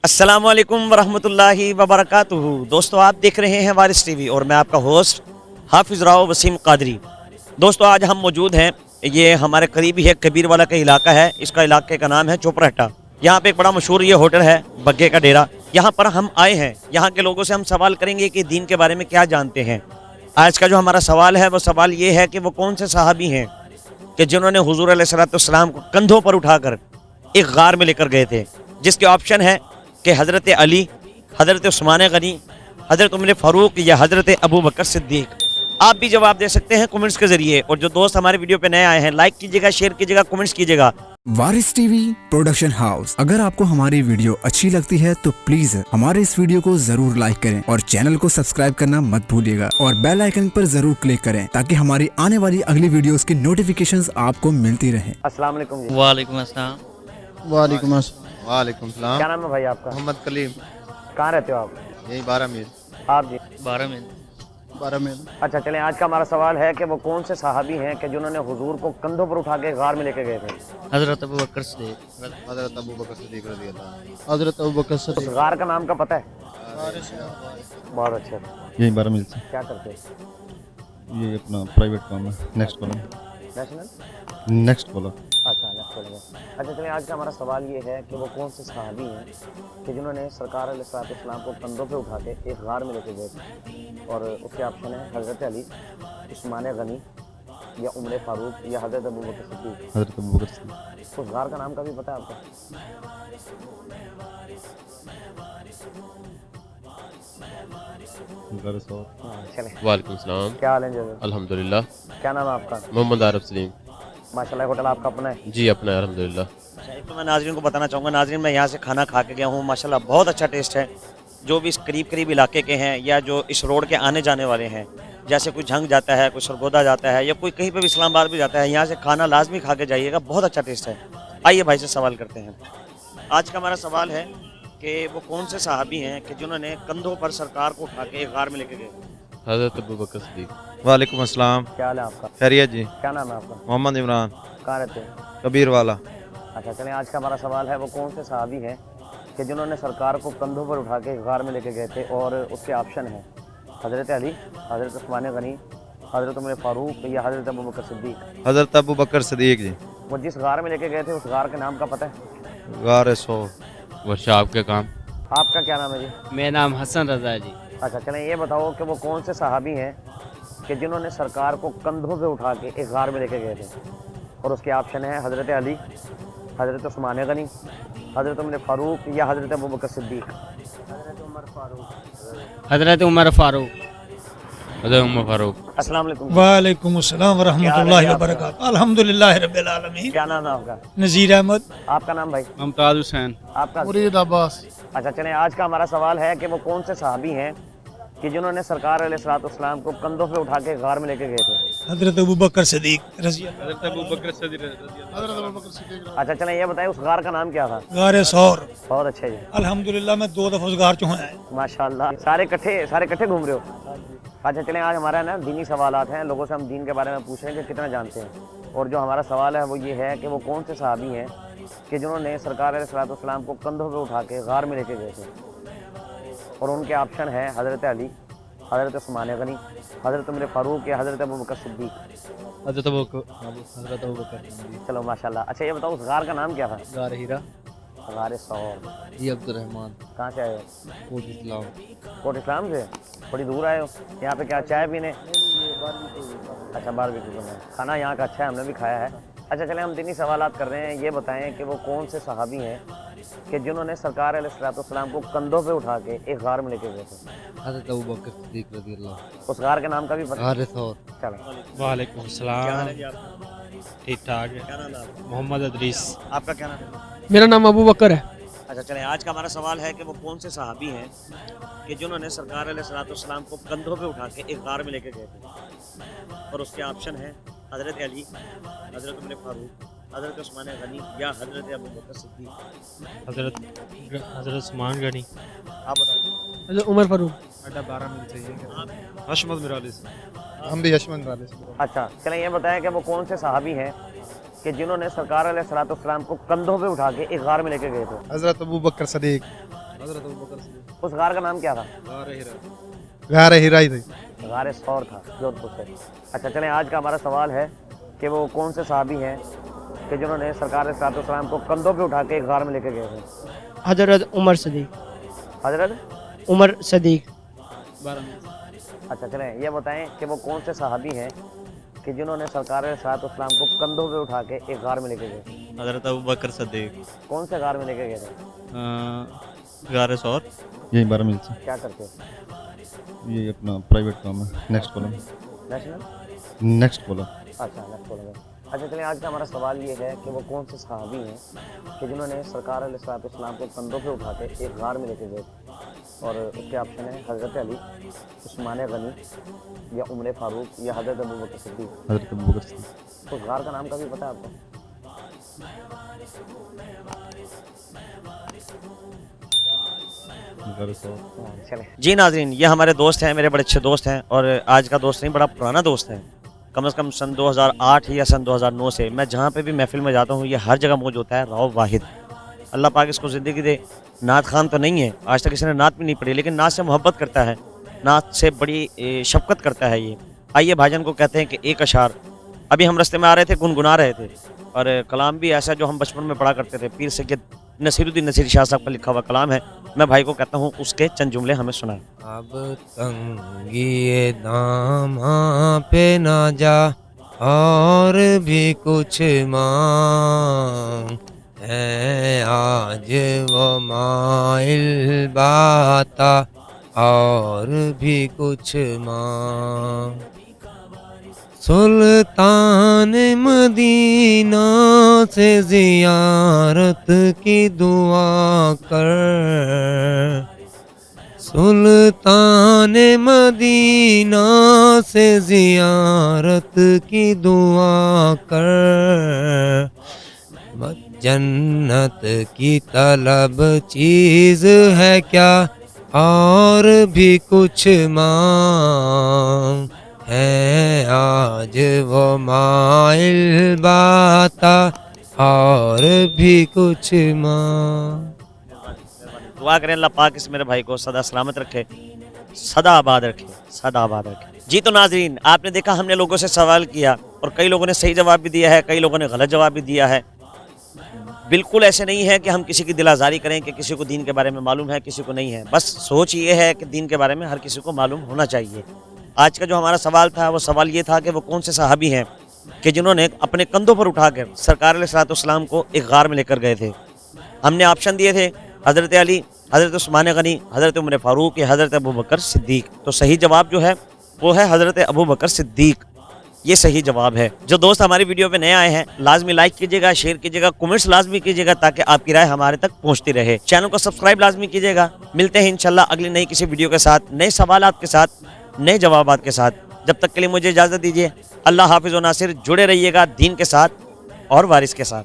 अस्सलाम वालेकुम वरहमतुल्लाहि वबरकातुहू। दोस्तों, आप देख रहे हैं वारिस टीवी और मैं आपका होस्ट हाफिज़ राव वसीम कादरी। दोस्तों, आज हम मौजूद हैं, ये हमारे करीब ही है, कबीर वाला का इलाका है। इसका इलाके का नाम है चोपड़हट्टा। यहाँ पे एक बड़ा मशहूर ये होटल है बग्गे का डेरा। यहाँ पर हम आए हैं, यहाँ के लोगों से हम सवाल करेंगे कि दीन के बारे में क्या जानते हैं। आज का जो हमारा सवाल है वो सवाल ये है कि वो कौन से सहाबी हैं कि जिन्होंने हुजूर अलैहिस्सलाम को कंधों पर उठाकर एक गार में लेकर गए थे, जिसके ऑप्शन है कि हज़रत अली, हज़रत उस्मान गनी, हज़रत उमर फ़ारूक या हज़रत अबू बकर सिद्दीक। आप भी जवाब दे सकते हैं कमेंट्स के जरिए। और जो दोस्त हमारे वीडियो पे नए आए हैं, लाइक कीजिएगा, शेयर कीजिएगा, कमेंट्स कीजिएगा। वारिस टीवी प्रोडक्शन हाउस। अगर आपको हमारी वीडियो अच्छी लगती है तो प्लीज हमारे इस वीडियो को जरूर लाइक करें और चैनल को सब्सक्राइब करना मत भूलिएगा और बेल आइकन पर जरूर क्लिक करें ताकि हमारी आने वाली अगली वीडियोस की नोटिफिकेशंस आपको मिलती रहे। अस्सलाम वालेकुम जी। वालेकुम अस्सलाम। वालेकुम सलाम। क्या नाम है भाई आपका? मोहम्मद कलीम। कहाँ रहते हो आप? यही 12 मील। आप जी? 12 में 12 मील। अच्छा, चलें, आज का हमारा सवाल है कि वो कौन से सहाबी हैं कि जिन्होंने हुजूर को कंधों पर उठा के गार में लेके गए थे। हज़रत अबू बकर सिद्दीक। हज़रत अबू बकर सिद्दीक रज़ी अल्लाह। हज़रत अबू बकर उस सिद्दीक। गार का नाम का पता है? बहुत अच्छा। यही 12 मील से। क्या करते हैं? ये अपना प्राइवेट काम है। Next column. National. Next column. अच्छा, अच्छा, चलिए, आज का हमारा सवाल ये है कि वो कौन से सहाबी हैं कि जिन्होंने सरकार अलैहिस्सलाम को कंधों पे उठा के एक गार में लेके गए थे। और उसके ऑप्शन है हज़रत अली, उस्मान गनी या उमर फ़ारूक या हज़रत अबू बकर सिद्दीक। हज़रत अबू बकर सिद्दीक। उस गार का नाम का भी पता है आपको? चलें। वालेकुम सलाम। क्या हाल है जनाब? अल्हम्दुलिल्लाह। क्या नाम है आपका? मोहम्मद आरफ सलीम। माशाल्लाह, होटल आपका अपना है? जी अपना है, अल्हम्दुलिल्लाह। एक तो मैं नाज़रीन को बताना चाहूँगा, नाज़रीन मैं यहाँ से खाना खा के गया हूँ, माशाल्लाह बहुत अच्छा टेस्ट है। जो भी इस करीब इलाके के हैं या जो इस रोड के आने जाने वाले हैं, जैसे कोई झंग जाता है, कोई सरगोदा जाता है या कोई कहीं पे भी इस्लामाबाद भी जाता है, यहाँ से खाना लाजमी खा के जाइएगा, बहुत अच्छा टेस्ट है। आइए भाई से सवाल करते हैं। आज का हमारा सवाल है कि वो कौन से सहाबी हैं कि जिन्होंने कंधों पर सरकार को उठा के एक गार में लेके गए। हज़रत अबू बकर सिद्दीक। वालेकुम अस्सलाम। क्या हाल है आपका? खैरियत जी। क्या नाम है आपका? मोहम्मद इमरान। कहाँ रहते हैं? कबीर वाला। अच्छा, चलें, आज का हमारा सवाल है वो कौन से सहाबी हैं कि जिन्होंने सरकार को कंधों पर उठा के गार में लेके गए थे। और उसके ऑप्शन है हज़रत अली, हज़रत उस्मान गनी, हज़रत उमर फ़ारूक या हज़रत अबू बकर सिद्दीक। हज़रत अबू बकर सिद्दीक जी। वो जिस गार में लेके गए थे उस गार के नाम का पता है? गार 100। वर्षा आपके काम। आपका क्या नाम है जी? मेरा नाम हसन रज़ा जी। अच्छा, चलें, ये बताओ कि वो कौन से सहाबी हैं कि जिन्होंने सरकार को कंधों पे उठा के एक गार में लेके गए थे। और उसके ऑप्शन है हज़रत अली, हज़रत उस्मान गनी, हज़रत उमर फ़ारूक या हज़रत अबू बकर सिद्दीक। हज़रत उमर फ़ारूक। हज़रत उमर फ़ारूक। अस्सलाम वालेकुम। वालेकुम अस्सलाम वरहमतुल्लाहि क्या हाल है वबरकातुहू। अल्हम्दुलिल्लाहि रब्बिल आलमीन। क्या नाम है आपका? नज़ीर अहमद। आपका नाम भाई? मुमताज़ हुसैन। आपका? मुरीद अब्बास। अच्छा, चलें, आज का हमारा सवाल है कि वो कौन से सहाबी हैं कि जिन्होंने सरकार अलैहिस्सलाम को कंधों पे उठा के गार में लेके गए थे। हज़रत अबू बकर सिद्दीक रज़ी अल्लाह। हज़रत अबू बकर सिद्दीक। अच्छा, चलें, ये बताएं उस गार का नाम क्या था? गारे सौर। बहुत अच्छे जी, अल्हम्दुलिल्लाह मैं 2 दफ़ा उस गार चुका है। माशाल्लाह। सारे इकट्ठे घूम रहे हो? अच्छा, चलें, आज हमारा ना दीनी सवालात हैं, लोगों से हम दीन के बारे में पूछ रहे हैं कि कितना जानते हैं। और जो हमारा सवाल है वो ये है कि वो कौन से सहाबी हैं कि जिन्होंने सरकार अलैहिस्सलाम को कंधों पे उठा के गार में लेके गए थे। और उनके ऑप्शन है हज़रत अली, हज़रत उस्मान गनी, हज़रत उमर फ़ारूक या हज़रत अबू बकर सिद्दीक। हज़रत अबू बकर। चलो माशाल्लाह। अच्छा, ये बताओ उस गार का नाम क्या था? गार हीरा। गार सौर। जी अब्दुर्रहमान। कहाँ से आए हो? कोट इस्लाम। कोट इस्लाम से? थोड़ी दूर आए हो, यहाँ पे क्या चाय पीने? अच्छा, बारबेक्यू करना। खाना यहाँ का अच्छा है, हमने भी खाया है। अच्छा, चलें, हम दीनी सवालात कर रहे हैं। ये बताएं कि वो कौन से सहाबी हैं कि जिन्होंने सरकार अलैहिस्सलाम को कंधों पे उठा के एक गार में लेके गए थे। हज़रत अबू बकर सिद्दीक रज़ी अल्लाह। उस गार के नाम का भी पता? गार सौर। चलो। वालेकुम अस्सलाम। ठीक ठाक है। क्या नाम है आपका? मोहम्मद अदरीस। आपका क्या नाम है? मेरा नाम अबू बकर है। अच्छा, चलें, आज का हमारा सवाल है कि वो कौन से सहाबी हैं कि जिन्होंने सरकार अलैहिस्सलाम को कंधों पे उठा के एक गार में लेके गए थे। और उसके ऑप्शन है हज़रत अली, हज़रत उमर फ़ारूक, हज़रत उस्मान गनी या हज़रत अबू बकर सिद्दीक। हज़रत उस्मान गनी। आप बताइए। उमर फ़ारूक। अड्डा 12 मील चाहिए। हशमत मिराली से। हम भी हशमत मिराली से। अच्छा, चलें, ये बताएं कि वो कौन से सहाबी हैं कि जिन्होंने सरकार अलैहिस्सलाम को कंधों पे उठा के एक गार में लेके गए थे। हज़रत अबू बकर सिद्दीक। हजरत अबू बकर सिद्दीक उस गार का नाम क्या था? गारे हिरा ही थी गार सौर था जोधपुर से। अच्छा चलें, आज का हमारा सवाल है कि वो कौन से सहाबी हैं कि जिन्होंने सरकार सलाम को कंधों पे उठा के एक गार में लेके गए थे? हजरत उमर सदीक। हजरत उमर सदीक। अच्छा चलें, ये बताएं कि वो कौन से सहाबी हैं कि जिन्होंने सरकार सलाम को कंधों पे उठा के एक गार में लेके गए? हजरत अबू बकर सदीक कौन से गार में लेके गए थे? गारे सौर यही 12 मील से। क्या करते? ये अपना प्राइवेट काम है। Next column. National. Next column. अच्छा नेक्स्ट बोलेंगे। अच्छा चलिए, आज का हमारा सवाल ये है कि वो कौन से सहाबी हैं कि जिन्होंने सरकार अलैहिस्सलाम को कंधों पे उठा के एक गार में लेके गए? और उसके ऑप्शन है हज़रत अली, उस्मान गनी, या उमर फारूक, या हज़रत अबू बकर सिद्दीक। हजरत अबू बकर सिद्दीक। उस गार का नाम कभी पता है आपको? गारे सौर। चले जी नाज़रीन, ये हमारे दोस्त हैं, मेरे बड़े अच्छे दोस्त हैं, और आज का दोस्त नहीं, बड़ा पुराना दोस्त है। कम से कम सन 2008 या सन 2009 से मैं जहाँ पे भी महफिल में जाता हूँ, ये हर जगह मौजूद होता है। राव वाहिद, अल्लाह पाक इसको ज़िंदगी दे। नात खान तो नहीं है, आज तक किसी ने नात भी नहीं पढ़ी, लेकिन नात से मोहब्बत करता है, नात से बड़ी शफकत करता है ये। आइए भाईजान को कहते हैं कि एक अशार। अभी हम रास्ते में आ रहे थे, गुनगुना रहे थे, और कलाम भी ऐसा जो हम बचपन में पढ़ा करते थे, पीर सैयद नसीरुद्दीन नसीरी शाह साहब का लिखा हुआ कलाम है। मैं भाई को कहता हूँ उसके चंद जुमले हमें सुनाएं। अब तंगी दामा पे ना जा, और भी कुछ मांग है, आज वो माइल बाता, और भी कुछ मांग। सुल्तान मदीना से जियारत की दुआ कर, सुल्तान मदीना से जियारत की दुआ कर, जन्नत की तलब चीज़ है क्या, और भी कुछ मांग है, आज वो माइल बाता, और भी कुछ मांग। दुआ करें अल्लाह पाक इस मेरे भाई को सदा सलामत रखे, सदा आबाद रखे, सदा आबाद रखे। जी तो नाज़रीन, आपने देखा हमने लोगों से सवाल किया, और कई लोगों ने सही जवाब भी दिया है, कई लोगों ने गलत जवाब भी दिया है। बिल्कुल ऐसे नहीं है कि हम किसी की दिल आज़ारी करें कि किसी को दीन के बारे में मालूम है, किसी को नहीं है। बस सोच ये है कि दीन के बारे में हर किसी को मालूम होना चाहिए। आज का जो हमारा सवाल था, वो सवाल ये था कि वो कौन से सहाबी हैं कि जिन्होंने अपने कंधों पर उठाकर सरकार अलैहिस्सलाम को एक गार में लेकर गए थे। हमने ऑप्शन दिए थे हज़रत अली, हज़रत उस्मान गनी, हज़रत उमर फारूक, या हज़रत अबू बकर सिद्दीक। तो सही जवाब जो है वो है हज़रत अबू बकर सिद्दीक, ये सही जवाब है। जो दोस्त हमारी वीडियो पे नए आए हैं, लाजमी लाइक कीजिएगा, शेयर कीजिएगा, कमेंट्स लाजमी कीजिएगा, ताकि आपकी राय हमारे तक पहुंचती रहे। चैनल को सब्सक्राइब लाजमी कीजिएगा। मिलते हैं इंशाल्लाह अगली नई किसी वीडियो के साथ, नए सवालात के साथ, नए जवाबात के साथ। जब तक के लिए मुझे इजाज़त दीजिए। अल्लाह हाफिज़ व नासिर। जुड़े रहिएगा दीन के साथ और वारिस के साथ।